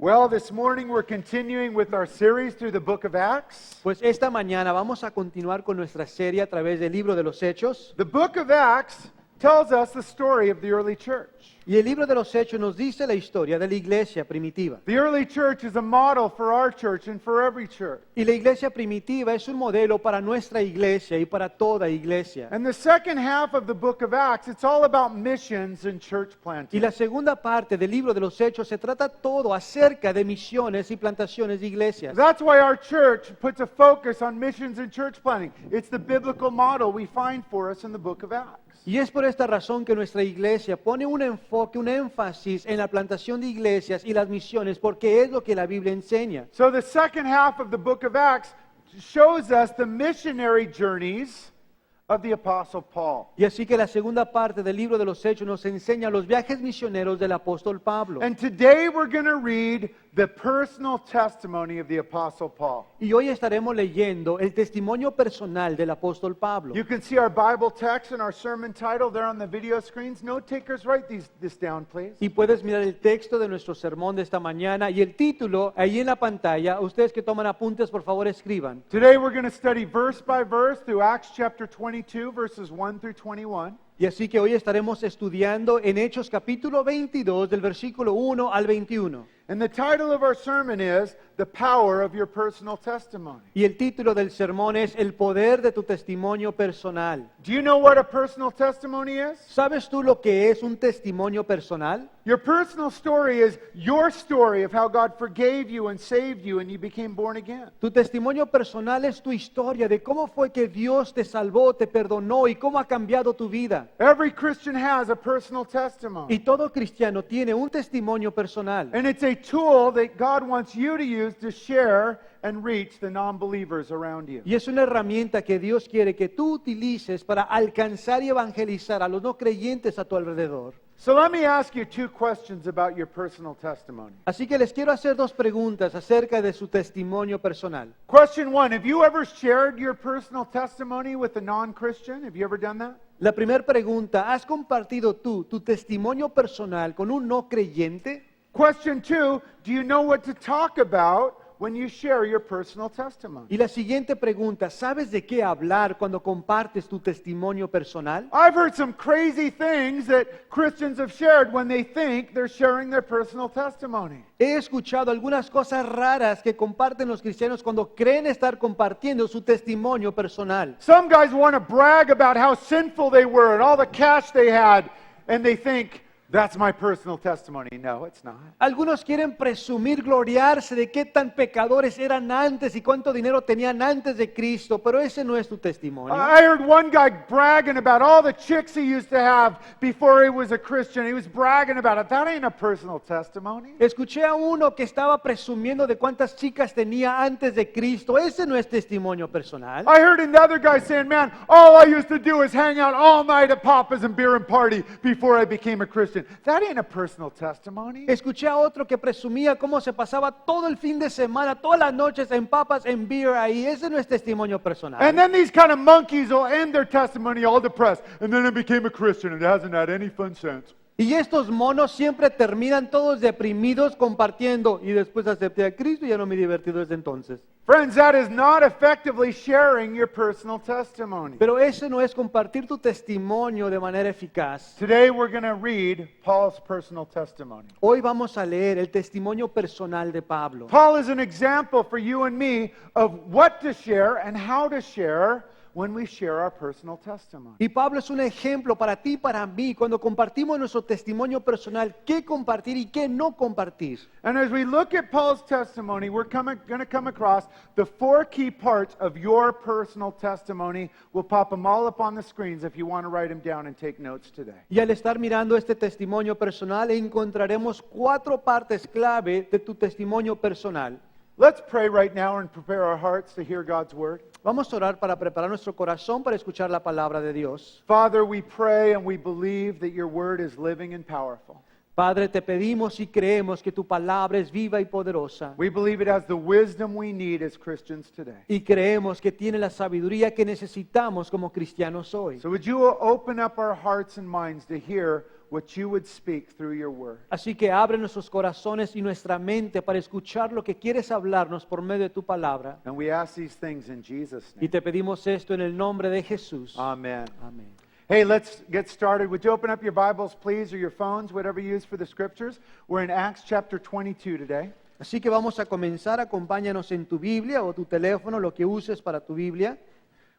Well, this morning we're continuing with our series through the book of Acts. Pues esta mañana vamos a continuar con nuestra serie a través del libro de los Hechos. The book of Acts tells us the story of the early church. Y el libro de los Hechos nos dice la historia de la iglesia primitiva. The early church is a model for our church and for every church. Y la iglesia primitiva es un modelo para nuestra iglesia y para toda iglesia. And the second half of the book of Acts, it's all about missions and church Y planting. la segunda parte del libro de los Hechos se trata todo acerca de misiones y plantaciones de iglesias. That's why our church puts a focus on missions and church planting. It's the biblical model we find for us in the book of Acts. Y es por esta razón que nuestra iglesia pone un enfoque, un énfasis en la plantación de iglesias y las misiones, porque es lo que la Biblia enseña. So the second half of the book of Acts shows us the missionary journeys of the Apostle Paul. Y así que la segunda parte del libro de los Hechos nos enseña los viajes misioneros del apóstol Pablo. And today we're going to read the personal testimony of the Apostle Paul. Y hoy estaremos leyendo el testimonio personal del apóstol Pablo. You can see our Bible text and our sermon title there on the video screens. Note takers, write this down, please. Y puedes mirar el texto de nuestro sermón de esta mañana y el título ahí en la pantalla. Ustedes que toman apuntes, por favor, escriban. Today we're going to study verse by verse through Acts chapter 22, verses 1 through 21. Y así que hoy estaremos estudiando en Hechos capítulo 22 del versículo 1 al 21. And the title of our sermon is The Power of Your Personal Testimony. Y el título del sermón es El poder de tu testimonio personal. Do you know what a personal testimony is? ¿Sabes tú lo que es un testimonio personal? Your personal story is your story of how God forgave you and saved you and you became born again. Tu testimonio personal es tu historia de cómo fue que Dios te salvó, te perdonó y cómo ha cambiado tu vida. Every Christian has a personal testimony. Y todo cristiano tiene un testimonio personal. And it's a tool that God wants you to use to share and reach the non-believers around you. Y es una herramienta que Dios quiere que tú utilices para alcanzar y evangelizar a los no creyentes a tu alrededor. So let me ask you two questions about your personal testimony. Así que les quiero hacer dos preguntas acerca de su testimonio personal. Question one, have you ever shared your personal testimony with a non-Christian? Have you ever done that? La primera pregunta, ¿has compartido tú tu testimonio personal con un no creyente? Question two, do you know what to talk about when you share your personal testimony? Y la siguiente pregunta, ¿sabes de qué hablar cuando compartes tu testimonio personal? I've heard some crazy things that Christians have shared when they think they're sharing their personal testimony. He escuchado algunas cosas raras que comparten los cristianos cuando creen estar compartiendo su testimonio personal. Some guys want to brag about how sinful they were and all the cash they had, and they think, that's my personal testimony. No, it's not. Algunos quieren presumir, gloriarse de qué tan pecadores eran antes y cuánto dinero tenían antes de Cristo, pero ese no es tu testimonio. I heard one guy bragging about all the chicks he used to have before he was a Christian. He was bragging about it. That ain't a personal testimony. Escuché a uno que estaba presumiendo de cuántas chicas tenía antes de Cristo. Ese no es testimonio personal. I heard another guy saying, man, all I used to do is hang out all night at Papa's and beer and party before I became a Christian. That ain't a personal testimony. Escuché a otro que presumía cómo se pasaba todo el fin de semana, todas las noches en papas, en beer ahí. Ese no es testimonio personal. And then these kind of monkeys will end their testimony all depressed. And then I became a Christian and hasn't had any fun since. Y estos monos siempre terminan todos deprimidos compartiendo. Y después acepté a Cristo y ya no me he divertido desde entonces. Friends, that is not effectively sharing your personal testimony. Pero ese no es compartir tu testimonio de manera eficaz. Today we're going to read Paul's personal testimony. Hoy vamos a leer el testimonio personal de Pablo. Paul is an example for you and me of what to share and how to share when we share our personal testimony. Y Pablo es un ejemplo para ti y para mí cuando compartimos nuestro testimonio personal, qué compartir y qué no compartir. And as we look at Paul's testimony, we're going to come across the four key parts of your personal testimony. We'll pop them all up on the screens if you want to write them down and take notes today. Y al estar mirando este testimonio personal, encontraremos 4 partes clave de tu testimonio personal. Let's pray right now and prepare our hearts to hear God's word. Vamos a orar para preparar nuestro corazón para escuchar la palabra de Dios. Father, we pray and we believe that your word is living and powerful. Padre, te pedimos y creemos que tu palabra es viva y poderosa. We believe it has the wisdom we need as Christians today. Y creemos que tiene la sabiduría que necesitamos como cristianos hoy. So would you open up our hearts and minds to hear what you would speak through your word? Así que abre nuestros corazones y nuestra mente para escuchar lo que quieres hablarnos por medio de tu palabra. And we ask these things in Jesus' Y name. te pedimos esto en el nombre de Jesús. Amen. Amén. Hey, let's get started. Would you open up your Bibles, please, or your phones, whatever you use for the scriptures? We're in Acts chapter 22 today. Así que vamos a comenzar. Acompáñanos en tu Biblia o tu teléfono, lo que uses para tu Biblia.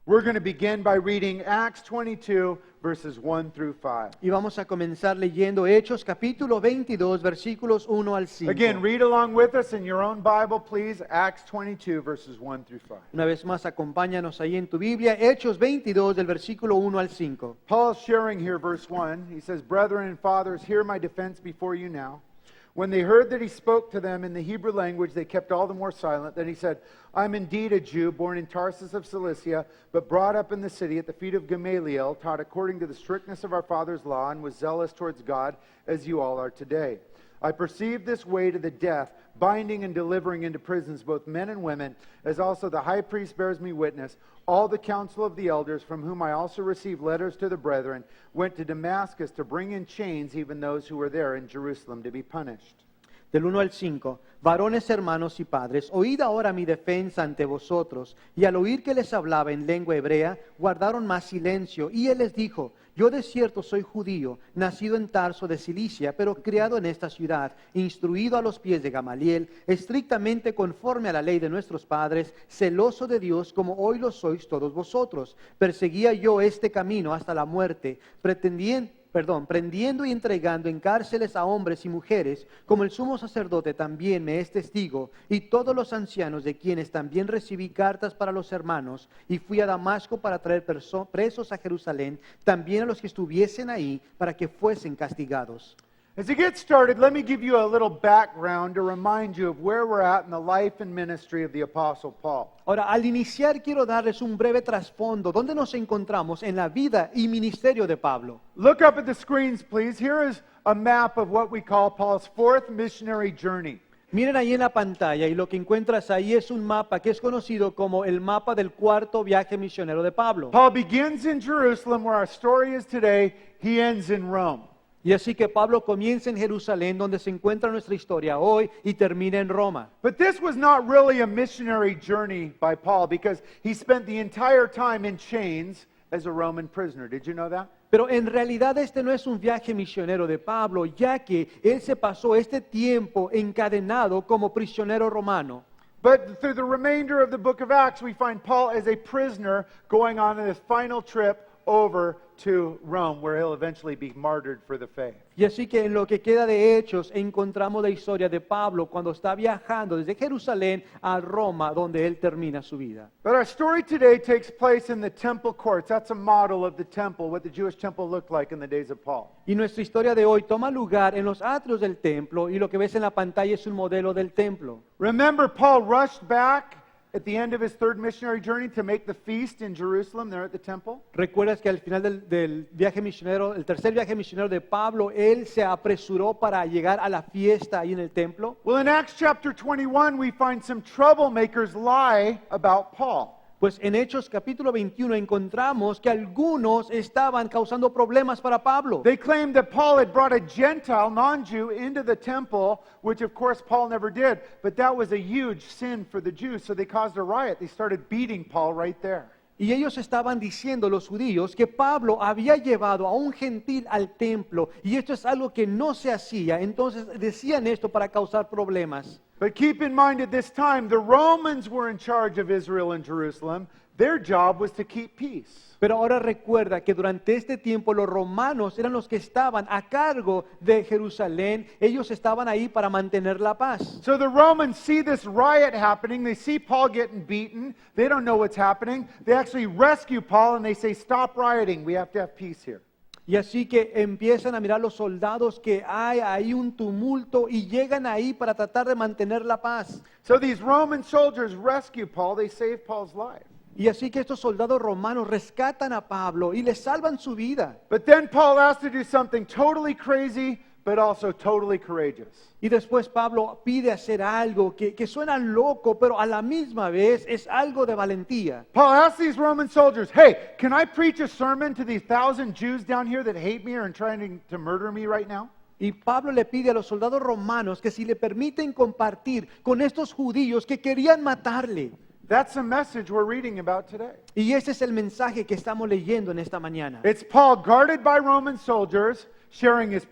We're going to begin by reading Acts 22, verses 1 through 5. Y vamos a comenzar leyendo Hechos capítulo 22, versículos 1 al 5. Again, read along with us in your own Bible, please. Acts 22, verses 1 through 5. Una vez más, acompáñanos ahí en tu Biblia. Hechos 22, del versículo 1 al 5. Paul's sharing here, verse 1. He says, Brethren and fathers, hear my defense before you now. When they heard that he spoke to them in the Hebrew language, they kept all the more silent. Then he said, I'm indeed a Jew, born in Tarsus of Cilicia, but brought up in the city at the feet of Gamaliel, taught according to the strictness of our father's law, and was zealous towards God, as you all are today. I perceived this way to the death, binding and delivering into prisons both men and women, as also the high priest bears me witness. All the council of the elders, from whom I also received letters to the brethren, went to Damascus to bring in chains even those who were there in Jerusalem to be punished. Del 1 al 5. Varones, hermanos y padres, oíd ahora mi defensa ante vosotros. Y al oír que les hablaba en lengua hebrea, guardaron más silencio. Y él les dijo, yo de cierto soy judío, nacido en Tarso de Cilicia, pero criado en esta ciudad, instruido a los pies de Gamaliel, estrictamente conforme a la ley de nuestros padres, celoso de Dios como hoy lo sois todos vosotros. Perseguía yo este camino hasta la muerte, prendiendo y entregando en cárceles a hombres y mujeres, como el sumo sacerdote también me es testigo, y todos los ancianos de quienes también recibí cartas para los hermanos, y fui a Damasco para traer presos a Jerusalén, también a los que estuviesen ahí, para que fuesen castigados. As we get started, let me give you a little background to remind you of where we're at in the life and ministry of the Apostle Paul. Ahora, al iniciar quiero darles un breve trasfondo, donde nos encontramos en la vida y ministerio de Pablo. Look up at the screens, please. Here is a map of what we call Paul's fourth missionary journey. Miren ahí en la pantalla y lo que encuentras ahí es un mapa que es conocido como el mapa del cuarto viaje misionero de Pablo. Paul begins in Jerusalem, where our story is today. He ends in Rome. Y así que Pablo comienza en Jerusalén, donde se encuentra nuestra historia hoy, y termina en Roma. But this was not really a missionary journey by Paul because he spent the entire time in chains as a Roman prisoner. Did you know that? Pero en realidad este no es un viaje misionero de Pablo, ya que él se pasó este tiempo encadenado como prisionero romano. But through the remainder of the book of Acts, we find Paul as a prisoner going on his final trip over to Rome, where he'll eventually be martyred for the faith. Y así que en lo que queda de Hechos encontramos la historia de Pablo cuando está viajando desde Jerusalén a Roma, donde él termina su vida. But our story today takes place in the temple courts. That's a model of the temple, what the Jewish temple looked like in the days of Paul. Y nuestra historia de hoy toma lugar en los atrios del templo, y lo que ves en la pantalla es un modelo del templo. Remember, Paul rushed back at the end of his third missionary journey to make the feast in Jerusalem there at the temple? ¿Recuerdas que al final del viaje misionero, el tercer viaje misionero de Pablo, él se apresuró para llegar a la fiesta ahí en el templo? Well, in Acts chapter 21, we find some troublemakers lie about Paul. Pues en Hechos capítulo 21 encontramos que algunos estaban causando problemas para Pablo. They claimed that Paul had brought a Gentile, non-Jew, into the temple, which of course Paul never did, but that was a huge sin for the Jews, so they caused a riot. They started beating Paul right there. Y ellos estaban diciendo, los judíos, que Pablo había llevado a un gentil al templo, y esto es algo que no se hacía. Entonces decían esto para causar problemas. But keep in mind at this time, the Romans were in charge of Israel and Jerusalem. Their job was to keep peace. Pero ahora recuerda que durante este tiempo los romanos eran los que estaban a cargo de Jerusalén. Ellos estaban ahí para mantener la paz. So the Romans see this riot happening. They see Paul getting beaten. They don't know what's happening. They actually rescue Paul and they say, stop rioting. We have to have peace here. Y así que empiezan a mirar los soldados que hay ahí un tumulto y llegan ahí para tratar de mantener la paz. So these Roman soldiers rescue Paul. They save Paul's life. Y así que estos soldados romanos rescatan a Pablo y le salvan su vida. But then Paul has to do something totally crazy but also totally courageous. Y después Pablo pide hacer algo que suena loco, pero a la misma vez es algo de valentía. Paul asked these Roman soldiers, hey, can I preach a sermon to these 1,000 Jews down here that hate me or are trying to murder me right now? Y Pablo le pide a los soldados romanos que si le permiten compartir con estos judíos que querían matarle. That's the message we're reading about today. Y ese es el mensaje que estamos leyendo en esta mañana. It's Paul guarded by Roman soldiers, sharing his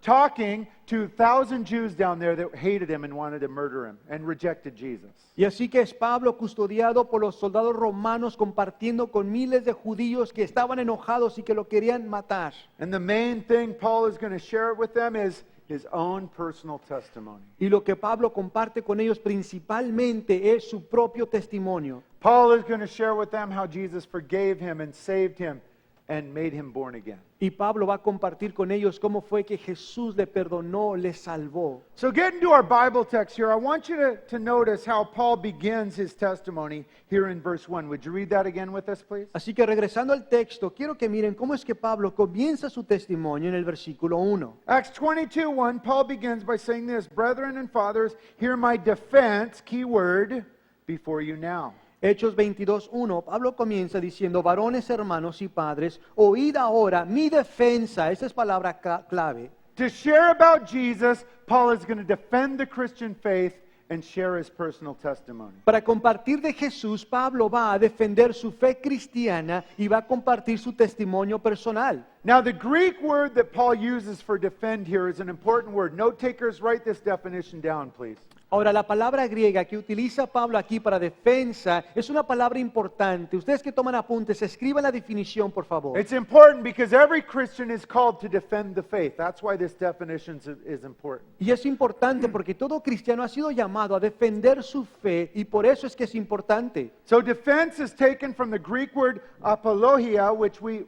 talking to 1,000 Jews down there that hated him and wanted to murder him and rejected Jesus. Y así que es Pablo custodiado por los soldados romanos compartiendo con miles de judíos que estaban enojados y que lo querían matar. And the main thing Paul is going to share with them is his own personal testimony. Y lo que Pablo comparte con ellos principalmente es su propio testimonio. Paul is going to share with them how Jesus forgave him and saved him and made him born again. Y Pablo va a compartir con ellos cómo fue que Jesús le perdonó, le salvó. So getting to our Bible text here, I want you to notice how Paul begins his testimony here in verse 1. Would you read that again with us, please? Así que regresando al texto, quiero que miren cómo es que Pablo comienza su testimonio en el versículo 1. Acts 22:1, Paul begins by saying this, Brethren and fathers, hear my defense, key word, before you now. Hechos 22:1, Pablo comienza diciendo, varones, hermanos y padres, oíd ahora mi defensa, esa es palabra clave. To share about Jesus, Paul is going to defend the Christian faith and share his personal testimony. Para compartir de Jesús, Pablo va a defender su fe cristiana y va a compartir su testimonio personal. Now, the Greek word that Paul uses for defend here is an important word. Note takers, write this definition down, please. Ahora, la palabra griega que utiliza Pablo aquí para defensa es una palabra importante. Ustedes que toman apuntes, escriban la definición, por favor. It's important because every Christian is called to defend the faith. That's why this definition is important. Y es importante porque todo cristiano ha sido llamado a defender su fe y por eso es que es importante. So defense is taken from the Greek word apologia,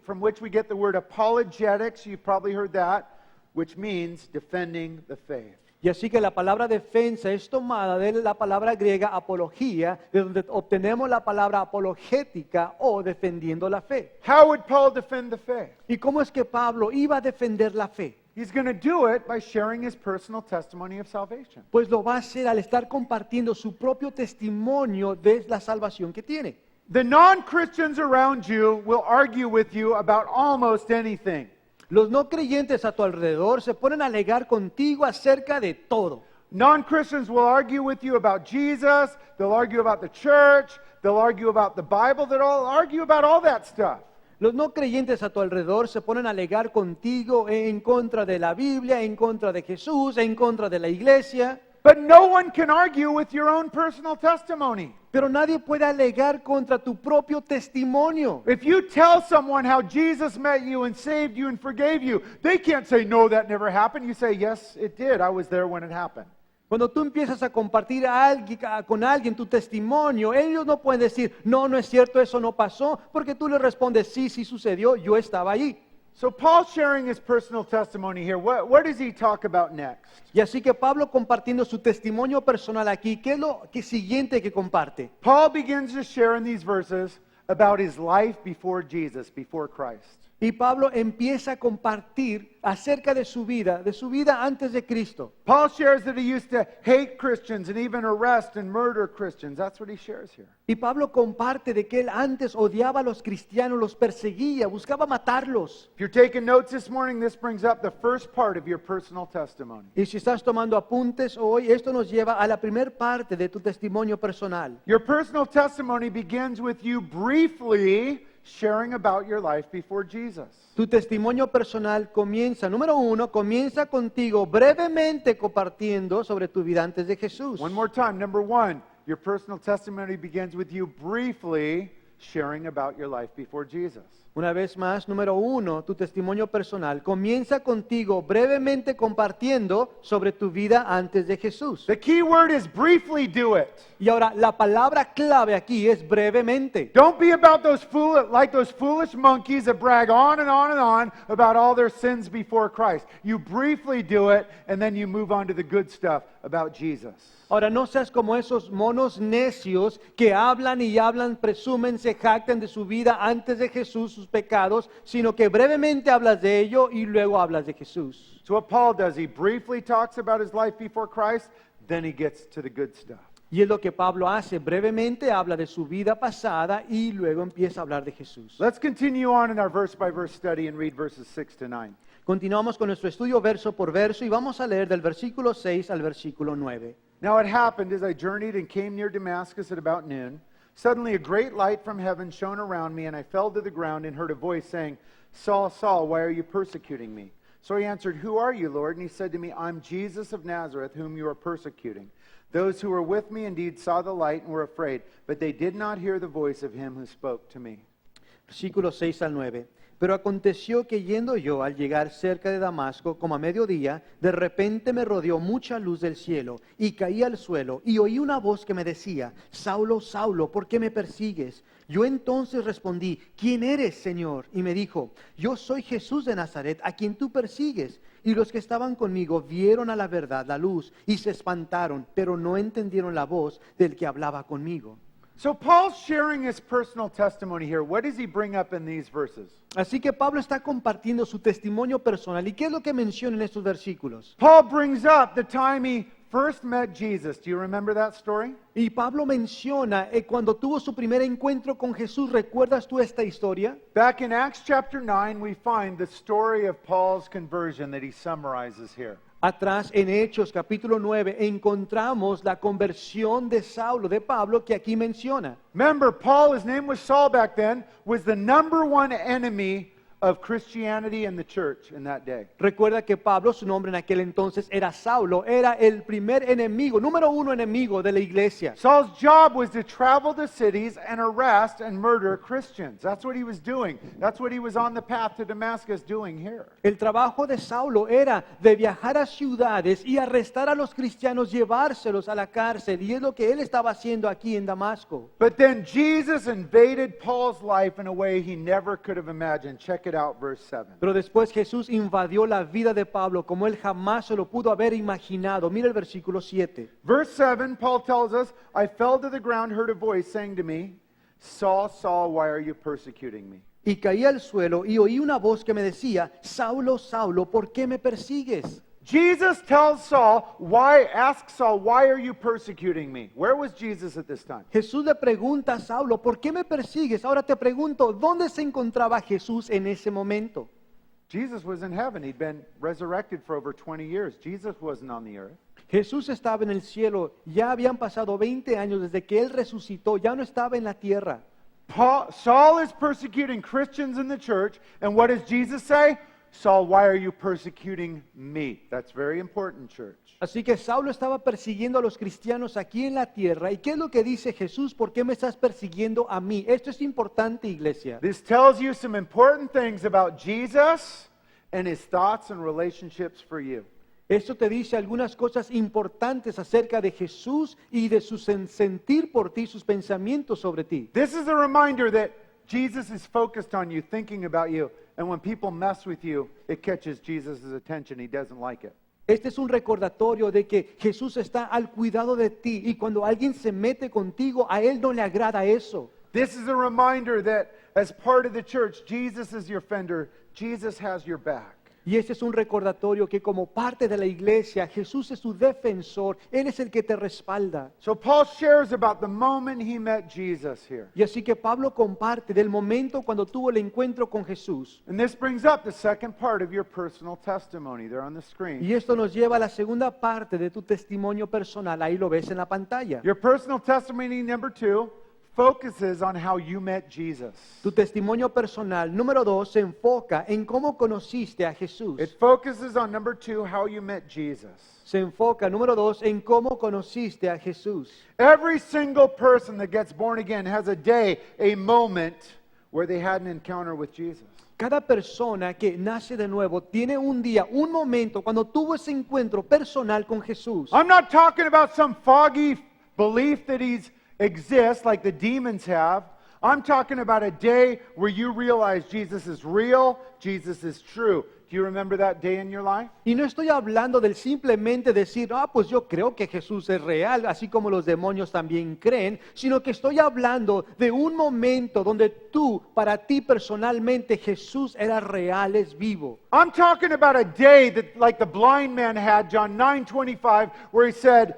from which we get the word apologetics. You've probably heard that, which means defending the faith. Y así que la palabra defensa es tomada de la palabra griega apología, de donde obtenemos la palabra apologética o defendiendo la fe. How would Paul defend the faith? ¿Y cómo es que Pablo iba a defender la fe? He's going to do it by sharing his personal testimony of salvation. Pues lo va a hacer al estar compartiendo su propio testimonio de la salvación que tiene. The non-Christians around you will argue with you about almost anything. Los no creyentes a tu alrededor se ponen a alegar contigo acerca de todo. Non-Christians will argue with you about Jesus, they'll argue about the church, they'll argue about the Bible, they'll argue about all that stuff. Los no creyentes a tu alrededor se ponen a alegar contigo en contra de la Biblia, en contra de Jesús, en contra de la iglesia. But no one can argue with your own personal testimony. Pero nadie puede alegar contra tu propio testimonio. If you tell someone how Jesus met you and saved you and forgave you, they can't say, no, that never happened. You say, yes, it did. I was there when it happened. Cuando tú empiezas a compartir con alguien tu testimonio, ellos no pueden decir, no, no es cierto, eso no pasó, porque tú le respondes, sí, sí sucedió, yo estaba allí. So Paul's sharing his personal testimony here. What does he talk about next? Y así que Pablo compartiendo su testimonio personal aquí, ¿qué es lo siguiente que comparte? Paul begins to share in these verses about his life before Jesus, before Christ. Y Pablo empieza a compartir acerca de su vida antes de Cristo. Paul shares that he used to hate Christians and even arrest and murder Christians. That's what he shares here. Y Pablo comparte de que él antes odiaba a los cristianos, los perseguía, buscaba matarlos. If you're taking notes this morning, this brings up the first part of your personal testimony. Y si estás tomando apuntes hoy, esto nos lleva a la primera parte de tu testimonio personal. Your personal testimony begins with you briefly sharing about your life before Jesus. Tu testimonio personal comienza, número 1, comienza contigo brevemente compartiendo sobre tu vida antes de Jesús. One more time. Number 1, your personal testimony begins with you briefly sharing about your life before Jesus. Una vez más, número 1, tu testimonio personal comienza contigo brevemente compartiendo sobre tu vida antes de Jesús. The key word is briefly do it. Y ahora, la palabra clave aquí es brevemente. Don't be about those foolish monkeys that brag on and on and on about all their sins before Christ. You briefly do it, and then you move on to the good stuff about Jesus. Ahora, no seas como esos monos necios que hablan y hablan, presumen, se jactan de su vida antes de Jesús, sus pecados, sino que brevemente hablas de ello y luego hablas de Jesús. So what Paul does, he briefly talks about his life before Christ, then he gets to the good stuff. Y es lo que Pablo hace, brevemente habla de su vida pasada y luego empieza a hablar de Jesús. Let's continue on in our verse by verse study and read verses 6 to 9. Continuamos con nuestro estudio verso por verso y vamos a leer del versículo 6 al versículo 9. Now it happened as I journeyed and came near Damascus at about noon. Suddenly a great light from heaven shone around me, and I fell to the ground and heard a voice saying, Saul, Saul, why are you persecuting me? So he answered, Who are you, Lord? And he said to me, I'm Jesus of Nazareth, whom you are persecuting. Those who were with me indeed saw the light and were afraid, but they did not hear the voice of him who spoke to me. Versículo 6 al 9. Pero aconteció que yendo yo al llegar cerca de Damasco, como a mediodía, de repente me rodeó mucha luz del cielo, y caí al suelo, y oí una voz que me decía, Saulo, Saulo, ¿por qué me persigues? Yo entonces respondí, ¿quién eres, Señor? Y me dijo, yo soy Jesús de Nazaret, a quien tú persigues. Y los que estaban conmigo vieron a la verdad la luz, y se espantaron, pero no entendieron la voz del que hablaba conmigo. So Paul's sharing his personal testimony here. What does he bring up in these verses? Así que Pablo está compartiendo su testimonio personal. ¿Y qué es lo que menciona en estos versículos? Paul brings up the time he first met Jesus. Do you remember that story? Y Pablo menciona cuando tuvo su primer encuentro con Jesús. ¿Recuerdas tú esta historia? Back in Acts chapter 9, we find the story of Paul's conversion that he summarizes here. Atrás en Hechos capítulo 9 encontramos la conversión de Saulo, de Pablo, que aquí menciona. Remember, Paul, his name was Saul back then, was the number one enemy of Christianity and the church in that day. Recuerda que Pablo, su nombre en aquel entonces era Saulo, era el primer enemigo, número uno enemigo de la iglesia. Saul's job was to travel to cities and arrest and murder Christians. That's what he was doing. That's what he was on the path to Damascus doing here. El trabajo de Saulo era de viajar a ciudades y arrestar a los cristianos, llevárselos a la cárcel, y es lo que él estaba haciendo aquí en Damasco. But then Jesus invaded Paul's life in a way he never could have imagined. Check it out, verse 7. Pero después Jesús invadió la vida de Pablo como él jamás se lo pudo haber imaginado. Mira el versículo 7. Verse 7, Paul tells us, I fell to the ground, heard a voice saying to me, Saul, Saul, why are you persecuting me? Y caí al suelo y oí una voz que me decía, Saulo, Saulo, ¿por qué me persigues? Jesus tells asks Saul, why are you persecuting me? Where was Jesus at this time? Jesús le pregunta a Saulo, ¿por qué me persigues? Ahora te pregunto, ¿dónde se encontraba Jesús en ese momento? Jesus was in heaven. He'd been resurrected for over 20 years. Jesus wasn't on the earth. Jesús estaba en el cielo, ya habían pasado 20 años desde que Él resucitó, ya no estaba en la tierra. Saul is persecuting Christians in the church, and what does Jesus say? Saul, why are you persecuting me? That's very important, church. Así que Saulo estaba persiguiendo a los cristianos aquí en la tierra. ¿Y qué es lo que dice Jesús? ¿Por qué me estás persiguiendo a mí? Esto es importante, iglesia. This tells you some important things about Jesus and his thoughts and relationships for you. Esto te dice algunas cosas importantes acerca de Jesús y de su sentir por ti, sus pensamientos sobre ti. This is a reminder that Jesus is focused on you, thinking about you. And when people mess with you, it catches Jesus' attention. He doesn't like it. Este es un recordatorio de que Jesús está al cuidado de ti y cuando alguien se mete contigo, a Él no le agrada eso. This is a reminder that as part of the church, Jesus is your fender. Jesus has your back. Y este es un recordatorio que como parte de la iglesia, Jesús es tu defensor, Él es el que te respalda. So Paul shares about the moment he met Jesus here. Y así que Pablo comparte del momento cuando tuvo el encuentro con Jesús. And this brings up the second part of your personal testimony there on the screen. Y esto nos lleva a la segunda parte de tu testimonio personal, ahí lo ves en la pantalla. Your personal testimony number 2 focuses on how you met Jesus. Tu testimonio personal número 2 se enfoca en cómo conociste a Jesús. It focuses on number 2, how you met Jesus. Se enfoca, número 2, en cómo conociste a Jesús. Every single person that gets born again has a day, a moment where they had an encounter with Jesus. Cada persona que nace de nuevo tiene un día, un momento cuando tuvo ese encuentro personal con Jesús. I'm not talking about some foggy belief that he exists like the demons have. I'm talking about a day where you realize Jesus is real, Jesus is true. Do you remember that day in your life? Y no estoy hablando del simplemente decir, pues yo creo que Jesús es real, así como los demonios también creen, sino que estoy hablando de un momento donde tú, para ti personalmente, Jesús era real, es vivo. I'm talking about a day that, like the blind man had, John 9:25, where he said,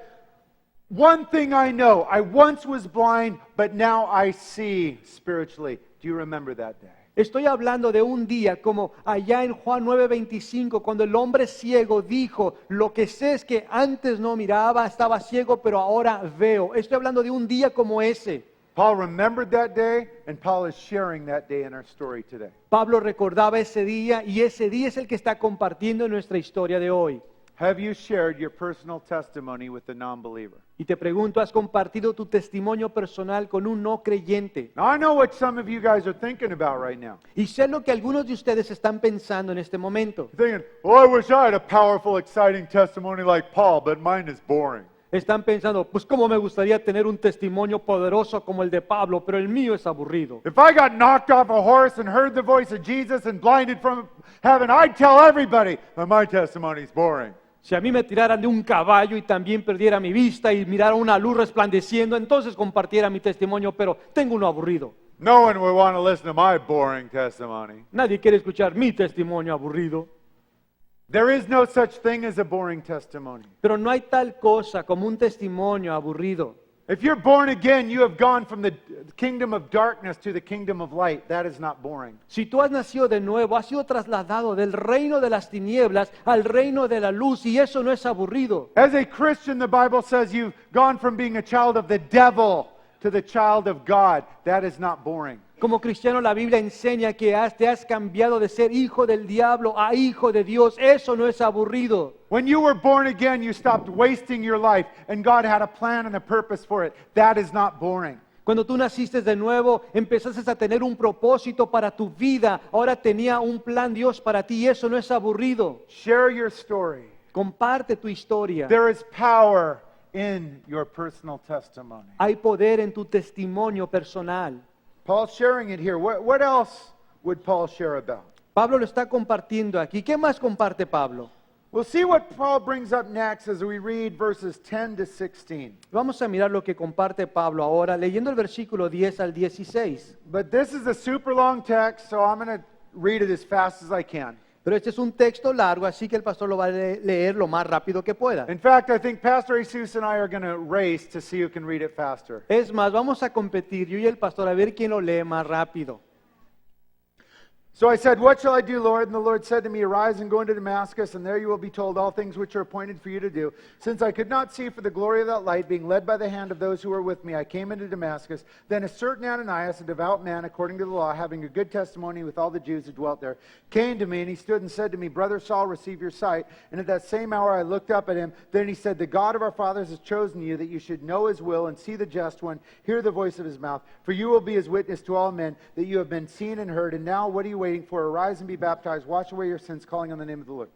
one thing I know, I once was blind, but now I see spiritually. Do you remember that day? Estoy hablando de un día como allá en Juan 9:25, cuando el hombre ciego dijo, lo que sé es que antes no miraba, estaba ciego, pero ahora veo. Estoy hablando de un día como ese. Paul remembered that day, and Paul is sharing that day in our story today. Pablo recordaba ese día y ese día es el que está compartiendo en nuestra historia de hoy. Have you shared your personal testimony with the non-believer? Y te pregunto, ¿has compartido tu testimonio personal con un no creyente? Now, I know what some of you guys are thinking about right now. Y sé lo que algunos de ustedes están pensando en este momento. You're thinking, well, I wish I had a powerful, exciting testimony like Paul, but mine is boring. Están pensando, pues cómo me gustaría tener un testimonio poderoso como el de Pablo, pero el mío es aburrido. If I got knocked off a horse and heard the voice of Jesus and blinded from heaven, I'd tell everybody that my testimony is boring. Si a mí me tiraran de un caballo y también perdiera mi vista y mirara una luz resplandeciendo, entonces compartiera mi testimonio, pero tengo uno aburrido. No one would want to listen to my boring testimony. Nadie quiere escuchar mi testimonio aburrido. There is no such thing as a boring testimony. Pero no hay tal cosa como un testimonio aburrido. If you're born again, you have gone from the kingdom of darkness to the kingdom of light. That is not boring. Si tú has nacido de nuevo, has sido trasladado del reino de las tinieblas al reino de la luz, y eso no es aburrido. As a Christian, the Bible says you've gone from being a child of the devil to the child of God. That is not boring. Como cristiano, la Biblia enseña que te has cambiado de ser hijo del diablo a hijo de Dios. Eso no es aburrido. When you were born again, you stopped wasting your life, and God had a plan and a purpose for it. That is not boring. Cuando tú naciste de nuevo, empezaste a tener un propósito para tu vida. Ahora tenía un plan Dios para ti, y eso no es aburrido. Share your story. Comparte tu historia. There is power in your personal testimony. Hay poder en tu testimonio personal. Paul's sharing it here. What else would Paul share about? Pablo lo está compartiendo aquí. ¿Qué más comparte Pablo? We'll see what Paul brings up next as we read verses 10 to 16. Vamos a mirar lo que comparte Pablo ahora, leyendo el versículo 10 al 16. But this is a super long text, so I'm going to read it as fast as I can. Pero este es un texto largo, así que el pastor lo va a leer lo más rápido que pueda. In fact, I think Pastor Jesus and I are going to race to see who can read it faster. Es más, vamos a competir, yo y el pastor, a ver quién lo lee más rápido. So I said, what shall I do, Lord? And the Lord said to me, arise and go into Damascus, and there you will be told all things which are appointed for you to do. Since I could not see for the glory of that light, being led by the hand of those who were with me, I came into Damascus. Then a certain Ananias, a devout man according to the law, having a good testimony with all the Jews who dwelt there, came to me, and he stood and said to me, Brother Saul, receive your sight. And at that same hour I looked up at him. Then he said, the God of our fathers has chosen you, that you should know his will and see the just one, hear the voice of his mouth. For you will be his witness to all men, that you have been seen and heard. And now what are you waiting for? Arise and be baptized, wash away your sins, calling on the name of the Lord.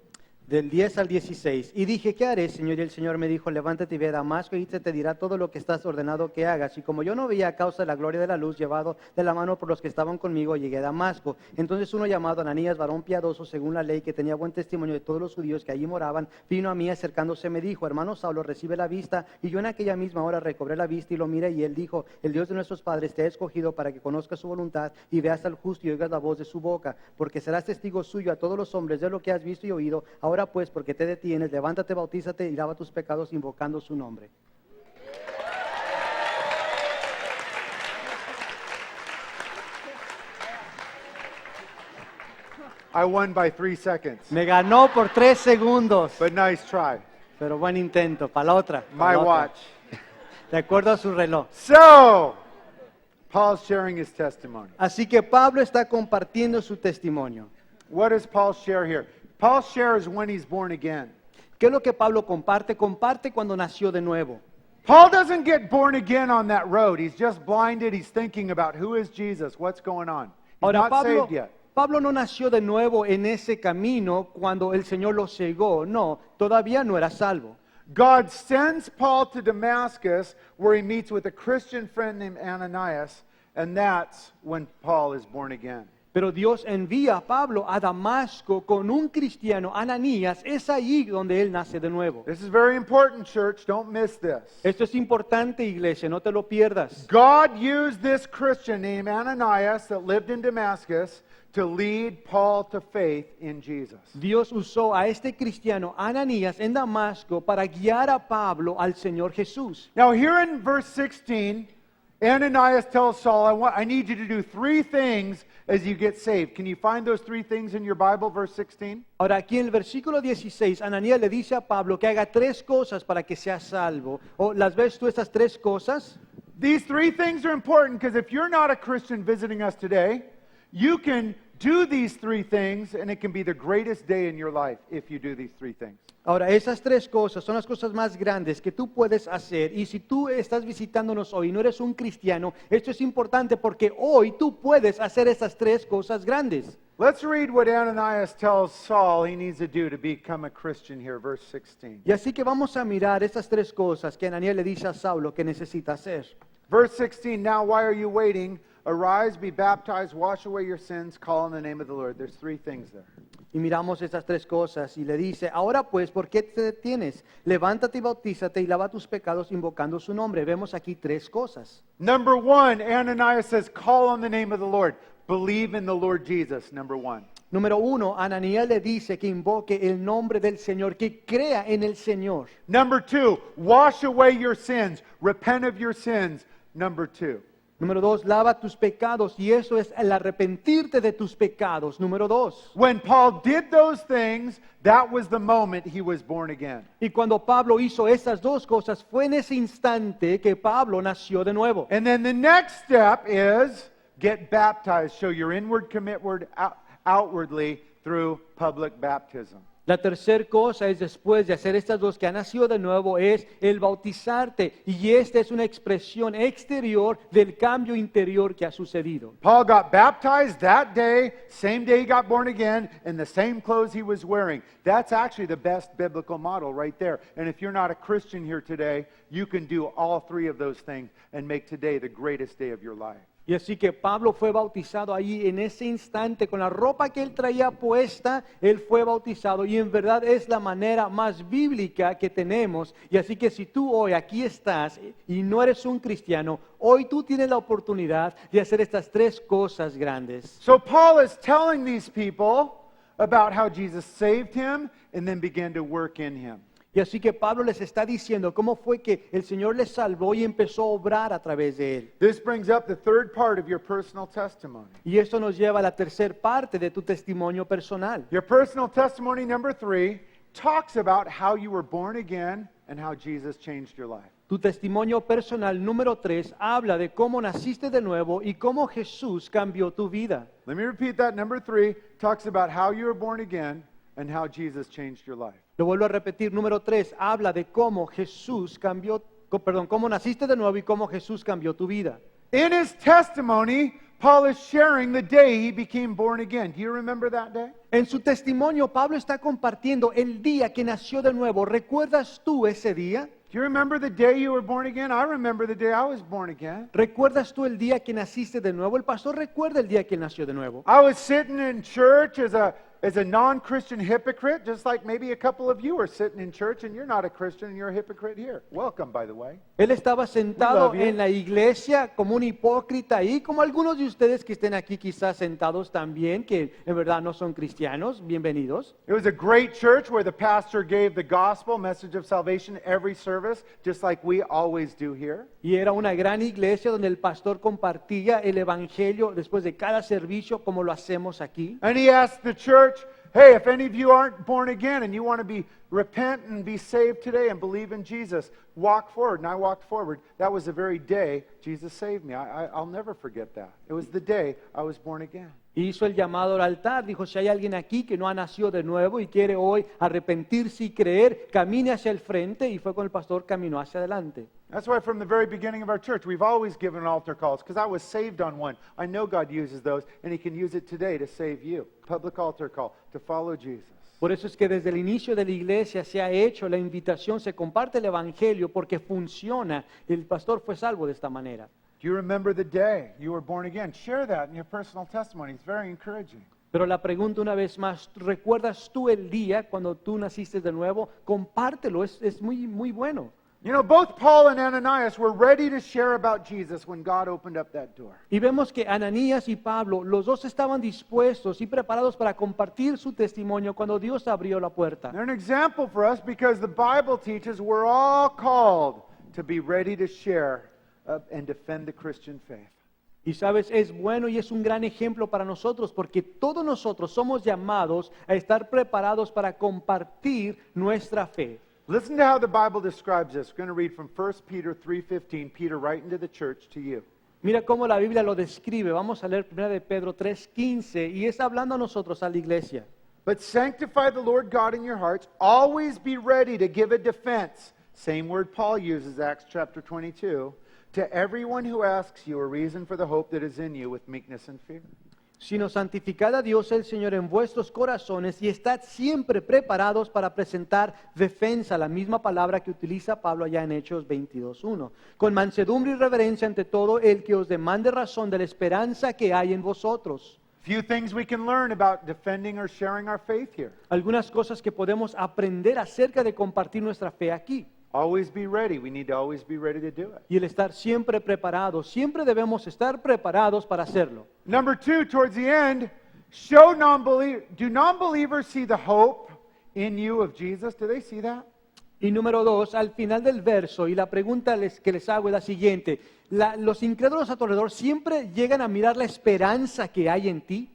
Del 10 al 16. Y dije, ¿qué haré, Señor? Y el Señor me dijo, levántate y ve a Damasco, y te dirá todo lo que estás ordenado que hagas. Y como yo no veía a causa de la gloria de la luz, llevado de la mano por los que estaban conmigo, llegué a Damasco. Entonces uno llamado Ananías, varón piadoso, según la ley, que tenía buen testimonio de todos los judíos que allí moraban, vino a mí acercándose, me dijo, hermano Saulo, recibe la vista. Y yo en aquella misma hora recobré la vista y lo miré, y él dijo, el Dios de nuestros padres te ha escogido para que conozcas su voluntad y veas al justo y oigas la voz de su boca, porque serás testigo suyo a todos los hombres de lo que has visto y oído. Ahora pues, porque te detienes, levántate, bautízate y lava tus pecados invocando su nombre. I won by 3 seconds, Me ganó por 3 segundos, but nice try. pero buen intento. Para la otra. pa' My la otra. watch. De acuerdo a su reloj. So, Paul's sharing his testimony. Así que Pablo está compartiendo su testimonio. What does Paul share here? Paul shares when he's born again. ¿Qué es lo que Pablo comparte? Comparte cuando nació de nuevo. Paul doesn't get born again on that road. He's just blinded. He's thinking about who is Jesus, what's going on. He's Ahora, not saved yet. Pablo no nació de nuevo en ese camino cuando el Señor lo cegó. No, todavía no era salvo. God sends Paul to Damascus where he meets with a Christian friend named Ananias. And that's when Paul is born again. Pero Dios envía a Pablo a Damasco con un cristiano, Ananías. Es ahí donde él nace de nuevo. This is very important, church. Don't miss this. Esto es importante, iglesia, no te lo pierdas. God used this Christian named Ananias that lived in Damascus to lead Paul to faith in Jesus. Dios usó a este cristiano, Ananías, en Damasco para guiar a Pablo al Señor Jesús. Now, here in verse 16, Ananias tells Saul, I need you to do 3 things as you get saved. Can you find those 3 things in your Bible, verse 16? Ahora aquí en el versículo 16, Ananías le dice a Pablo que haga 3 cosas para que sea salvo. ¿O las ves tú estas 3 cosas? These 3 things are important because if you're not a Christian visiting us today, you can do these 3 things and it can be the greatest day in your life if you do these 3 things. Ahora, esas 3 cosas son las cosas más grandes que tú puedes hacer. Y si tú estás visitándonos hoy y no eres un cristiano, esto es importante porque hoy tú puedes hacer esas 3 cosas grandes. Let's read what Ananias tells Saul he needs to do to become a Christian here, verse 16. Y así que vamos a mirar esas 3 cosas que Ananías le dice a Saulo que necesita hacer. Verse 16, now why are you waiting? Arise, be baptized, wash away your sins, call on the name of the Lord. There's 3 things there. Y miramos estas 3 cosas y le dice, ahora pues, ¿por qué te detienes? Levántate y bautízate y lava tus pecados invocando su nombre. Vemos aquí 3 cosas. Number 1, Ananias says, call on the name of the Lord. Believe in the Lord Jesus, number 1. Número 1, Ananías le dice que invoque el nombre del Señor, que crea en el Señor. Number 2, wash away your sins. Repent of your sins, number 2. Número 2, lava tus pecados y eso es el arrepentirte de tus pecados. Número 2. When Paul did those things, that was the moment he was born again. Y cuando Pablo hizo esas 2 cosas, fue en ese instante que Pablo nació de nuevo. And then the next step is get baptized. Show your inward commitment outwardly through public baptism. La tercera cosa es después de hacer estas 2 que ha nacido de nuevo es el bautizarte. Y esta es una expresión exterior del cambio interior que ha sucedido. Paul got baptized that day, same day he got born again, in the same clothes he was wearing. That's actually the best biblical model right there. And if you're not a Christian here today, you can do all 3 of those things and make today the greatest day of your life. Y así que Pablo fue bautizado allí en ese instante con la ropa que él traía puesta, él fue bautizado y en verdad es la manera más bíblica que tenemos. Y así que si tú hoy aquí estás y no eres un cristiano, hoy tú tienes la oportunidad de hacer estas 3 cosas grandes. So Paul is telling these people about how Jesus saved him and then began to work in him. Y así que Pablo les está diciendo cómo fue que el Señor les salvó y empezó a obrar a través de él. This brings up the 3rd part of your personal testimony. Y esto nos lleva a la tercera parte de tu testimonio personal. Your personal testimony number 3 talks about how you were born again and how Jesus changed your life. Tu testimonio personal número 3 habla de cómo naciste de nuevo y cómo Jesús cambió tu vida. Let me repeat that. Number 3 talks about how you were born again and how Jesus changed your life. Lo vuelvo a repetir, número 3 habla de cómo Jesús cambió, cómo naciste de nuevo y cómo Jesús cambió tu vida. In his testimony, Paul is sharing the day he became born again. Do you remember that day? En su testimonio, Pablo está compartiendo el día que nació de nuevo. ¿Recuerdas tú ese día? Do you remember the day you were born again? I remember the day I was born again. ¿Recuerdas tú el día que naciste de nuevo? El pastor recuerda el día que nació de nuevo. I was sitting in church as a non-Christian hypocrite, just like maybe a couple of you are sitting in church and you're not a Christian and you're a hypocrite here. Welcome, by the way. Él estaba We sentado love you. en la iglesia como un hipócrita ahí, como algunos de ustedes que estén aquí quizás sentados también, que en verdad no son cristianos. Bienvenidos. It was a great church where the pastor gave the gospel message of salvation every service, just like we always do here. Y era una gran iglesia donde el pastor compartía el evangelio después de cada servicio como lo hacemos aquí. And he asked the church, hey, if any of you aren't born again and you want to repent and be saved today and believe in Jesus, walk forward. And I walked forward. That was the very day Jesus saved me. I'll never forget that. It was the day I was born again. Y hizo el llamado al altar, dijo, si hay alguien aquí que no ha nacido de nuevo y quiere hoy arrepentirse y creer, camine hacia el frente, y fue con el pastor, caminó hacia adelante. That's why from the very beginning of our church, we've always given altar calls, because I was saved on one. I know God uses those, and he can use it today to save you. Public altar call, to follow Jesus. Por eso es que desde el inicio de la iglesia se ha hecho la invitación, se comparte el evangelio porque funciona. El pastor fue salvo de esta manera. Do you remember the day you were born again? Share that in your personal testimony. It's very encouraging. Pero la pregunta una vez más, ¿recuerdas tú el día cuando tú naciste de nuevo? Compártelo, es muy, muy bueno. You know, both Paul and Ananias were ready to share about Jesus when God opened up that door. Y vemos que Ananías y Pablo, los dos estaban dispuestos y preparados para compartir su testimonio cuando Dios abrió la puerta. They're an example for us because the Bible teaches we're all called to be ready to share and defend the Christian faith. Y sabes, es bueno y es un gran ejemplo para nosotros porque todos nosotros somos llamados a estar preparados para compartir nuestra fe. Listen to how the Bible describes this. We're going to read from 1 Peter 3:15, Peter writing to the church, to you. Mira cómo la Biblia lo describe. Vamos a leer 1 de Pedro 3:15 y es hablando a nosotros, a la iglesia. But sanctify the Lord God in your hearts. Always be ready to give a defense. Same word Paul uses, Acts chapter 22. To everyone who asks you a reason for the hope that is in you with meekness and fear. Sino santificad a Dios el Señor en vuestros corazones y estad siempre preparados para presentar defensa, la misma palabra que utiliza Pablo allá en Hechos 22:1. Con mansedumbre y reverencia ante todo el que os demande razón de la esperanza que hay en vosotros. Few things we can learn about defending or sharing our faith here. Algunas cosas que podemos aprender acerca de compartir nuestra fe aquí. Always be ready. We need to always be ready to do it. Y el estar siempre preparados, siempre debemos estar preparados para hacerlo. Number 2, towards the end, do non-believers see the hope in you of Jesus? Do they see that? Y número 2, al final del verso, y la pregunta que les hago es la siguiente: ¿los incrédulos a tu alrededor siempre llegan a mirar la esperanza que hay en ti?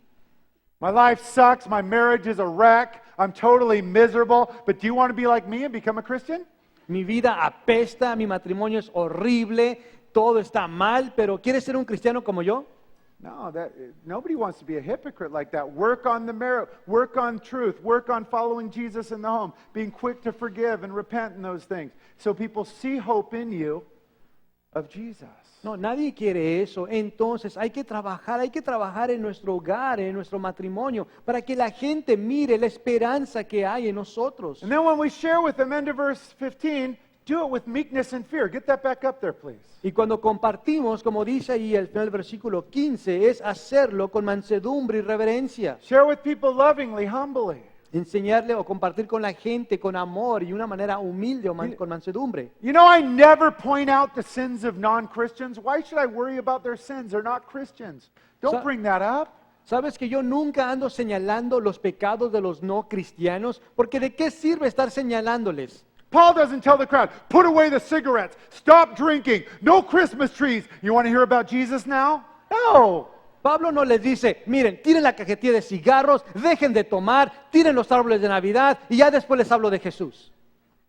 My life sucks. My marriage is a wreck. I'm totally miserable. But do you want to be like me and become a Christian? Mi vida apesta, mi matrimonio es horrible, todo está mal, pero ¿quieres ser un cristiano como yo? No, nobody wants to be a hypocrite like that. Work on the merit, work on truth, work on following Jesus in the home, being quick to forgive and repent in those things. So people see hope in you of Jesus. No, nadie quiere eso. Entonces hay que trabajar en nuestro hogar, en nuestro matrimonio, para que la gente mire la esperanza que hay en nosotros. And then when we share with them, end of verse 15, do it with meekness and fear. Get that back up there, please. Y cuando compartimos, como dice ahí al final del versículo 15, es hacerlo con mansedumbre y reverencia. Share with people lovingly, humbly. Enseñarle o compartir con la gente con amor y una manera humilde o con mansedumbre. You know, I never point out the sins of non-Christians. Why should I worry about their sins? They're not Christians. Don't bring that up. ¿Sabes que yo nunca ando señalando los pecados de los no cristianos? Porque ¿de qué sirve estar señalándoles? Paul doesn't tell the crowd, put away the cigarettes, stop drinking, no Christmas trees. You want to hear about Jesus now? No. Pablo no les dice, miren, tiren la cajetilla de cigarros, dejen de tomar, tiren los árboles de Navidad y ya después les hablo de Jesús.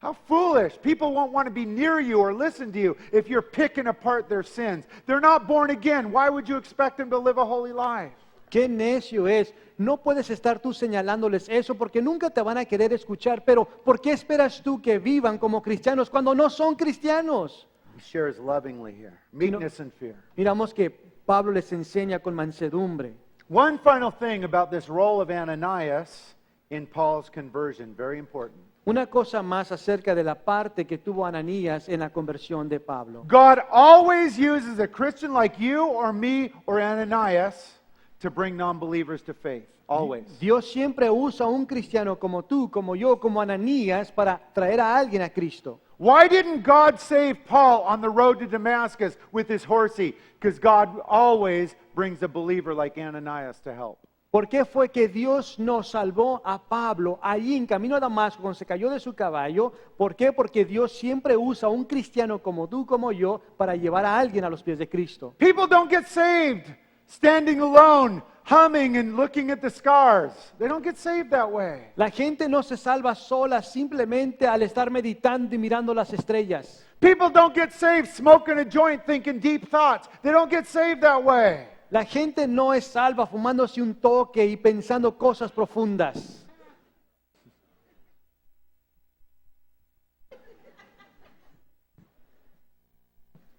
How foolish. People won't want to be near you or listen to you if you're picking apart their sins. They're not born again. Why would you expect them to live a holy life? Qué necio es. No puedes estar tú señalándoles eso porque nunca te van a querer escuchar, pero ¿por qué esperas tú que vivan como cristianos cuando no son cristianos? He shares lovingly here, meekness and fear. Miramos que Pablo les enseña con mansedumbre. One final thing about this role of Ananias in Paul's conversion, very important. Una cosa más acerca de la parte que tuvo Ananías en la conversión de Pablo. God always uses a Christian like you or me or Ananias to bring non-believers to faith. Always. Dios siempre usa a un cristiano como tú, como yo, como Ananías para traer a alguien a Cristo. Why didn't God save Paul on the road to Damascus with his horsey? Because God always brings a believer like Ananias to help. ¿Por qué fue que Dios nos salvó a Pablo allí en camino a Damasco cuando se cayó de su caballo? ¿Por qué? Porque Dios siempre usa a un cristiano como tú, como yo, para llevar a alguien a los pies de Cristo. People don't get saved standing alone, humming and looking at the scars. They don't get saved that way. La gente no se salva sola simplemente al estar meditando y mirando las estrellas. People don't get saved smoking a joint, thinking deep thoughts. They don't get saved that way. La gente no es salva fumándose un toque y pensando cosas profundas.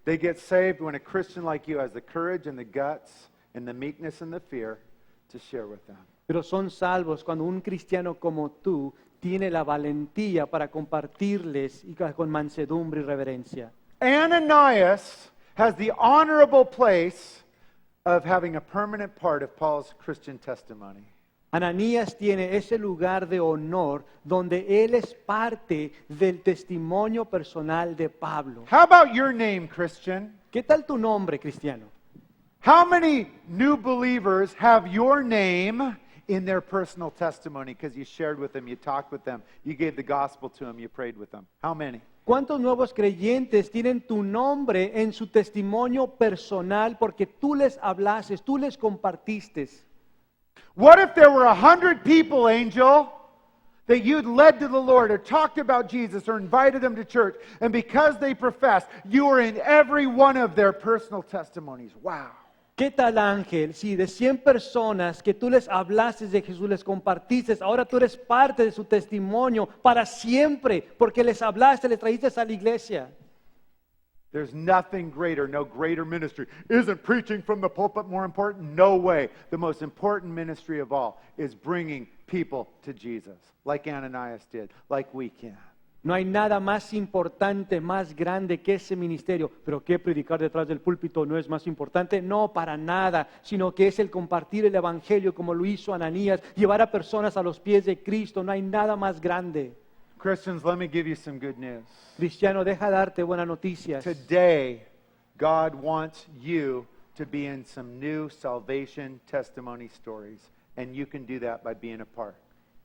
They get saved when a Christian like you has the courage and the guts and the meekness and the fear to share with them. Pero son salvos cuando un cristiano como tú tiene la valentía para compartirles y con mansedumbre y reverencia. Ananias has the honorable place of having a permanent part of Paul's Christian testimony. Ananías tiene ese lugar de honor donde él es parte del testimonio personal de Pablo. How about your name, Christian? ¿Qué tal tu nombre, cristiano? How many new believers have your name in their personal testimony because you shared with them, you talked with them, you gave the gospel to them, you prayed with them? How many? ¿Cuántos nuevos creyentes tienen tu nombre en su testimonio personal porque tú les hablaste, tú les compartiste? What if there were 100 people, Angel, that you'd led to the Lord or talked about Jesus or invited them to church, and because they professed, you were in every one of their personal testimonies? Wow. ¿Qué tal, Ángel? Si de 100 personas que tú les hablaste de Jesús, les compartiste, ahora tú eres parte de su testimonio para siempre, porque les hablaste, les trajiste a la iglesia. There's nothing greater, no greater ministry. Isn't preaching from the pulpit more important? No way. The most important ministry of all is bringing people to Jesus, like Ananias did, like we can. No hay nada más importante, más grande que ese ministerio. ¿Pero qué predicar detrás del púlpito no es más importante? No, para nada, sino que es el compartir el evangelio como lo hizo Ananías, llevar a personas a los pies de Cristo. No hay nada más grande. Christians, let me give you some good news. Cristiano, deja darte buenas noticias. Today, God wants you to be in some new salvation testimony stories, and you can do that by being a part.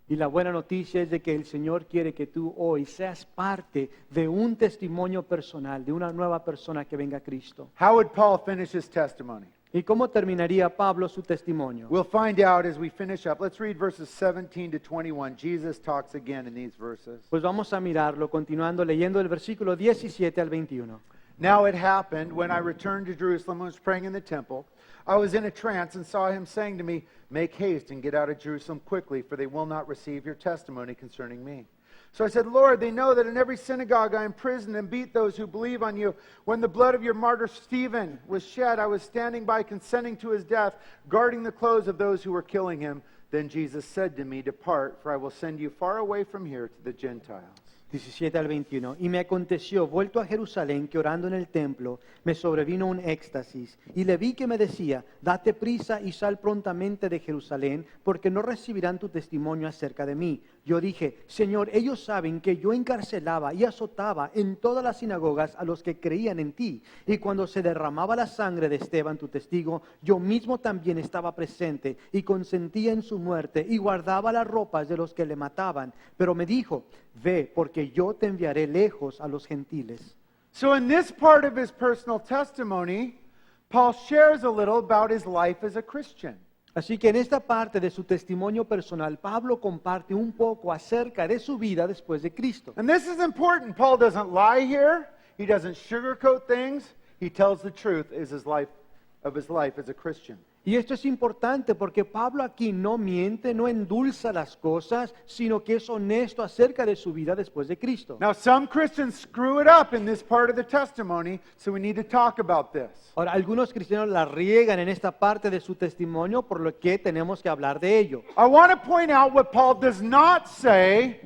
Y la buena noticia es de que el Señor quiere que tú hoy seas parte de un testimonio personal, de una nueva persona que venga a Cristo. How would Paul finish his testimony? ¿Y cómo terminaría Pablo su testimonio? We'll find out as we finish up. Let's read verses 17 to 21. Jesus talks again in these verses. Pues vamos a mirarlo continuando leyendo el versículo 17 al 21. Now it happened when I returned to Jerusalem and was praying in the temple, I was in a trance and saw him saying to me, "Make haste and get out of Jerusalem quickly, for they will not receive your testimony concerning me." So I said, "Lord, they know that in every synagogue I imprisoned and beat those who believe on you. When the blood of your martyr Stephen was shed, I was standing by consenting to his death, guarding the clothes of those who were killing him. Then Jesus said to me, 'Depart, for I will send you far away from here to the Gentiles.'" 17 al 21. Y me aconteció, vuelto a Jerusalén, que orando en el templo, me sobrevino un éxtasis, y le vi que me decía, date prisa y sal prontamente de Jerusalén, porque no recibirán tu testimonio acerca de mí. Yo dije, Señor, ellos saben que yo encarcelaba y azotaba en todas las sinagogas a los que creían en ti, y cuando se derramaba la sangre de Esteban, tu testigo, yo mismo también estaba presente, y consentía en su muerte, y guardaba las ropas de los que le mataban. Pero me dijo, ve, porque yo te enviaré lejos a los gentiles. So in this part of his personal testimony, Paul shares a little about his life as a Christian. Así que en esta parte de su testimonio personal, Pablo comparte un poco acerca de su vida después de Cristo. And this is important. Paul doesn't lie here. He doesn't sugarcoat things. He tells the truth of his life as a Christian. Y esto es importante porque Pablo aquí no miente, no endulza las cosas, sino que es honesto acerca de su vida después de Cristo. Now, some Christians screw it up in this part of the testimony, so we need to talk about this. Ahora, algunos cristianos la riegan en esta parte de su testimonio, por lo que tenemos que hablar de ello. I want to point out what Paul does not say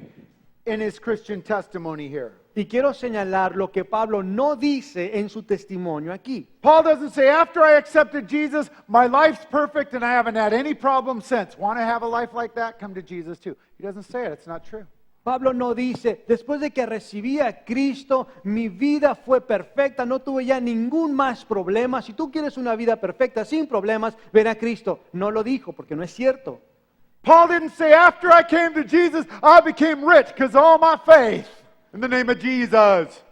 in his Christian testimony here. Y quiero señalar lo que Pablo no dice en su testimonio aquí. Paul doesn't say, after I accepted Jesus, my life's perfect and I haven't had any problems since. Want to have a life like that? Come to Jesus too. He doesn't say it. It's not true. Pablo no dice, después de que recibí a Cristo, mi vida fue perfecta, no tuve ya ningún más problema. Si tú quieres una vida perfecta, sin problemas, ven a Cristo. No lo dijo, porque no es cierto. Paul didn't say, after I came to Jesus, I became rich because of all my faith in the name of Jesus.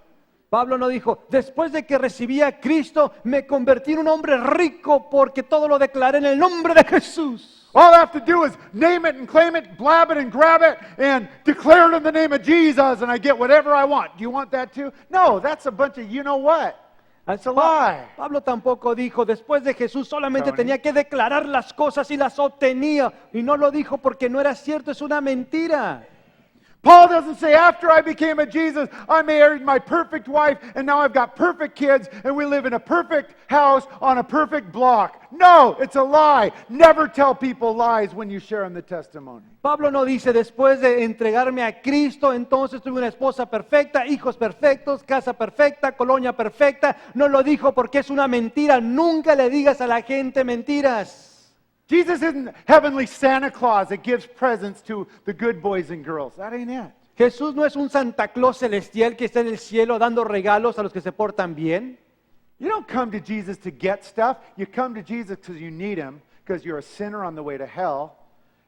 Pablo no dijo, después de que recibí a Cristo, me convertí en un hombre rico porque todo lo declaré en el nombre de Jesús. All I have to do is name it and claim it, blab it and grab it, and declare it in the name of Jesus, and I get whatever I want. Do you want that too? No, that's a bunch of you know what. That's a lie. Pablo tampoco dijo, después de Jesús solamente Tony. tenía que declarar las cosas y las obtenía. Y no lo dijo porque no era cierto, es una mentira. Paul doesn't say, after I became a Jesus, I married my perfect wife, and now I've got perfect kids, and we live in a perfect house on a perfect block. No, it's a lie. Never tell people lies when you share them the testimony. Pablo no dice, después de entregarme a Cristo, entonces tuve una esposa perfecta, hijos perfectos, casa perfecta, colonia perfecta. No lo dijo porque es una mentira. Nunca le digas a la gente mentiras. Jesus isn't heavenly Santa Claus that gives presents to the good boys and girls. That ain't it. Jesús no es un Santa Claus celestial que está en el cielo dando regalos a los que se portan bien. You don't come to Jesus to get stuff. You come to Jesus because you need him, because you're a sinner on the way to hell,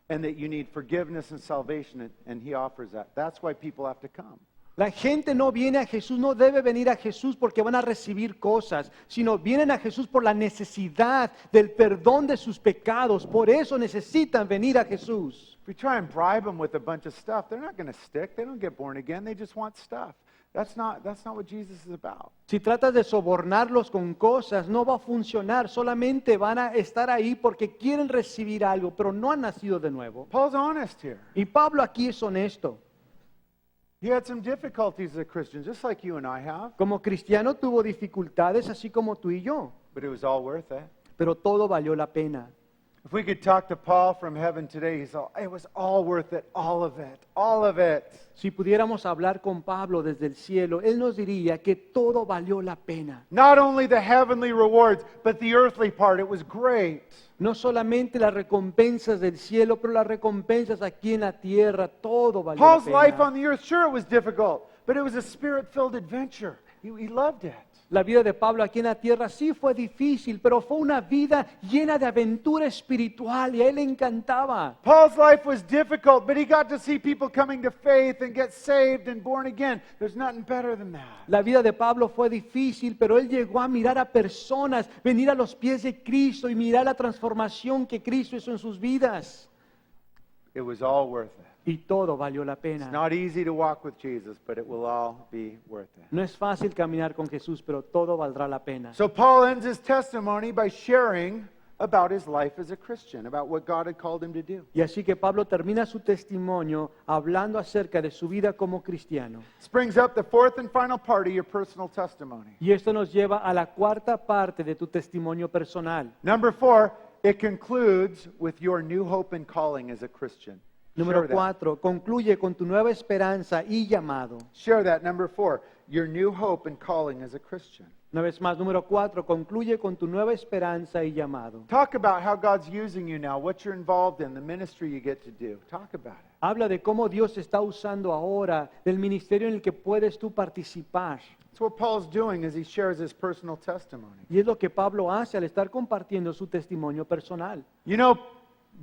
and that you need forgiveness and salvation, and he offers that. That's why people have to come. La gente no viene a Jesús, no debe venir a Jesús porque van a recibir cosas, sino vienen a Jesús por la necesidad del perdón de sus pecados. Por eso necesitan venir a Jesús. If we try and bribe them with a bunch of stuff, they're not going to stick. They don't get born again. They just want stuff. That's not what Jesus is about. Si tratas de sobornarlos con cosas, no va a funcionar. Solamente van a estar ahí porque quieren recibir algo, pero no han nacido de nuevo. Paul's honest here. Y Pablo aquí es honesto. He had some difficulties as a Christian, just like you and I have, Como cristiano tuvo dificultades, así como tú y yo, but it was all worth it. pero todo valió la pena. If we could talk to Paul from heaven today, he's all, it was all worth it, all of it, all of it. Si pudiéramos hablar con Pablo desde el cielo, él nos diría que todo valió la pena. Not only the heavenly rewards, but the earthly part, it was great. No solamente las recompensas del cielo, pero las recompensas aquí en la tierra, todo valió Paul's la life pena. on the earth, sure, it was difficult, but it was a spirit-filled adventure. He loved it. La vida de Pablo aquí en la tierra sí fue difícil, pero fue una vida llena de aventura espiritual y a él le encantaba. Paul's life was difficult, but he got to see people coming to faith and get saved and born again. There's nothing better than that. La vida de Pablo fue difícil, pero él llegó a mirar a personas, venir a los pies de Cristo y mirar la transformación que Cristo hizo en sus vidas. It was all worth it. Y todo valió la It's pena. not easy to walk with Jesus, but it will all be worth it. No es fácil caminar con Jesús, pero todo valdrá la pena. So Paul ends his testimony by sharing about his life as a Christian, about what God had called him to do. Y así que Pablo termina su testimonio hablando acerca de su vida como cristiano. This brings up the fourth and final part of your personal testimony. Y esto nos lleva a la cuarta parte de tu testimonio personal. Number 4, it concludes with your new hope and calling as a Christian. Número Share that. 4, concluye con tu nueva esperanza y llamado. Share that. Number 4, your new hope and calling as a Christian. Una vez más, número 4, concluye con tu nueva esperanza y llamado. Talk about how God's using you now, what you're involved in, the ministry you get to do. Talk about it. Habla de cómo Dios está usando ahora, del ministerio en el que puedes tú participar. That's what Paul's doing as he shares his personal testimony. Y es lo que Pablo hace al estar compartiendo su testimonio personal. You know,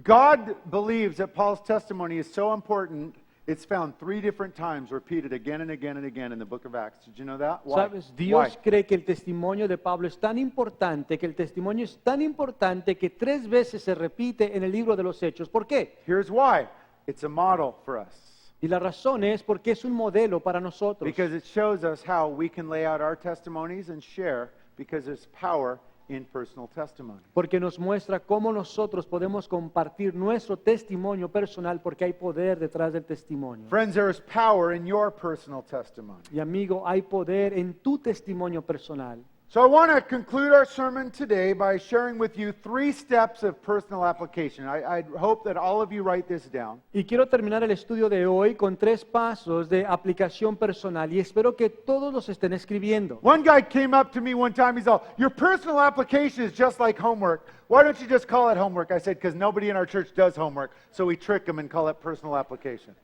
God believes that Paul's testimony is so important, it's found 3 different times, repeated again and again and again in the book of Acts. Did you know that? Why? Sabes, Dios Why? cree que el testimonio de Pablo es tan importante, que el testimonio es tan importante que 3 veces se repite en el libro de los Hechos. ¿Por qué? Here's why. It's a model for us. Y la razón es porque es un modelo para nosotros. Because it shows us how we can lay out our testimonies and share, because there's power in personal testimony. Porque nos muestra cómo nosotros podemos compartir nuestro testimonio personal, porque hay poder detrás del testimonio. Friends, there is power in your personal testimony. Y amigo, hay poder en tu testimonio personal. So I want to conclude our sermon today by sharing with you 3 steps of personal application. I hope that all of you write this down. Y quiero terminar el estudio de hoy con 3 pasos de aplicación personal y espero que todos los estén escribiendo. One guy came up to me one time, he's all, your personal application is just like homework. Why don't you just call it homework? I said, because nobody in our church does homework. So we trick them and call it personal application.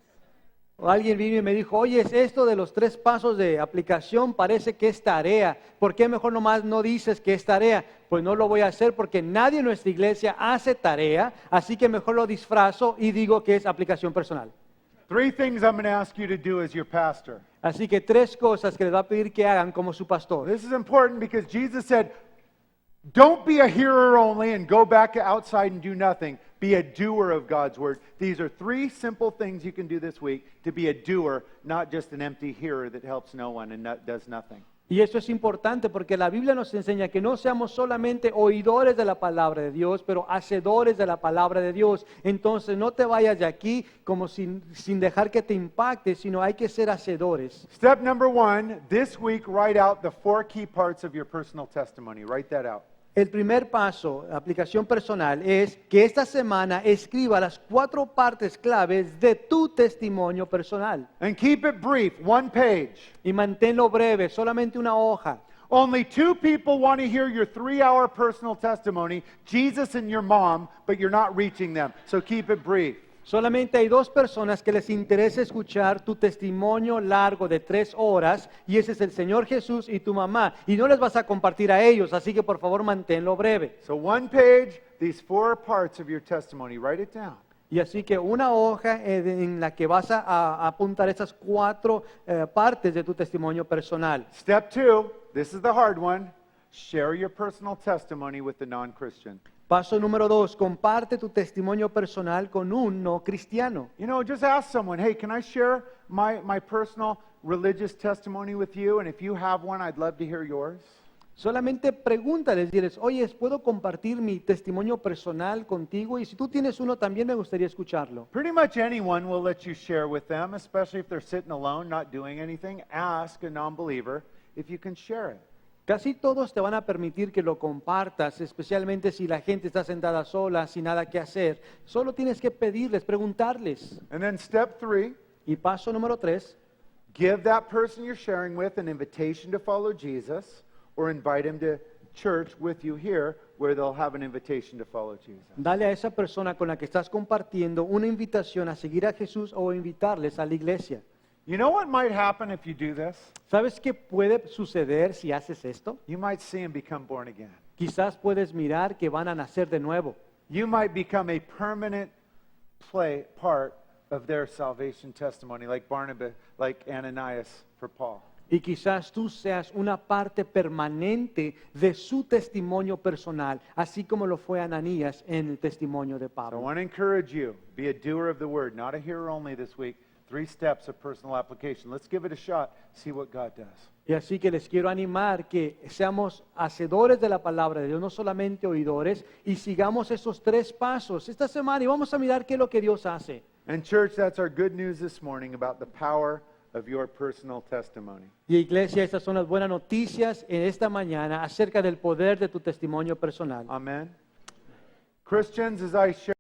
O alguien vino y me dijo, oye, esto de los 3 pasos de aplicación parece que es tarea. ¿Por qué mejor nomás no dices que es tarea? Pues no lo voy a hacer porque nadie en nuestra iglesia hace tarea, así que mejor lo disfrazo y digo que es aplicación personal. 3 things I'm going to ask you to do as your pastor. Así que 3 cosas que les va a pedir que hagan como su pastor. This is important because Jesus said, don't be a hearer only and go back outside and do nothing. Be a doer of God's word. These are 3 simple things you can do this week to be a doer, not just an empty hearer that helps no one and does nothing. Y eso es importante porque la Biblia nos enseña que no seamos solamente oidores de la palabra de Dios, pero hacedores de la palabra de Dios. Entonces no te vayas de aquí como sin dejar que te impacte, sino hay que ser hacedores. Step number 1, this week write out the 4 key parts of your personal testimony. Write that out. El primer paso, aplicación personal, es que esta semana escriba las 4 partes claves de tu testimonio personal. And keep it brief, 1 page. Y manténlo breve, solamente una hoja. Only 2 people want to hear your 3-hour personal testimony, Jesus and your mom, but you're not reaching them. So keep it brief. Solamente hay 2 personas que les interesa escuchar tu testimonio largo de 3 horas, y ese es el Señor Jesús y tu mamá, y no les vas a compartir a ellos, así que por favor manténlo breve. So 1 page, these 4 parts of your testimony, write it down. Y así que una hoja en la que vas a apuntar esas 4 partes de tu testimonio personal. Step 2, this is the hard one, share your personal testimony with the non-Christian. Paso número 2, comparte tu testimonio personal con un no cristiano. You know, just ask someone, hey, can I share my personal religious testimony with you? And if you have one, I'd love to hear yours. Solamente pregúntales, diles, oye, ¿puedo compartir mi testimonio personal contigo? Y si tú tienes uno, también me gustaría escucharlo. Pretty much anyone will let you share with them, especially if they're sitting alone, not doing anything. Ask a non-believer if you can share it. Casi todos te van a permitir que lo compartas, especialmente si la gente está sentada sola, sin nada que hacer. Solo tienes que pedirles, preguntarles. And then step 3, Y paso número 3, give that person you're sharing with an invitation to follow Jesus, or invite him to church with you here, where they'll have an invitation to follow Jesus. dale a esa persona con la que estás compartiendo una invitación a seguir a Jesús o invitarles a la iglesia. You know what might happen if you do this? ¿Sabes qué puede suceder si haces esto? You might see them become born again. Quizás puedes mirar que van a nacer de nuevo. You might become a permanent part of their salvation testimony, like Barnabas, like Ananias for Paul. Y quizás tú seas una parte permanente de su testimonio personal, así como lo fue Ananías en el testimonio de So I Pablo. want to encourage you, be a doer of the word, not a hearer only this week. 3 steps of personal application. Let's give it a shot, see what God does. Y así que les quiero animar que seamos hacedores de la palabra de Dios, no solamente oidores, y sigamos esos 3 pasos esta semana y vamos a mirar qué es lo que Dios hace. And church, that's our good news this morning about the power of your personal testimony. Y iglesia, estas son las buenas noticias en esta mañana acerca del poder de tu testimonio personal. Amen. Christians, as I share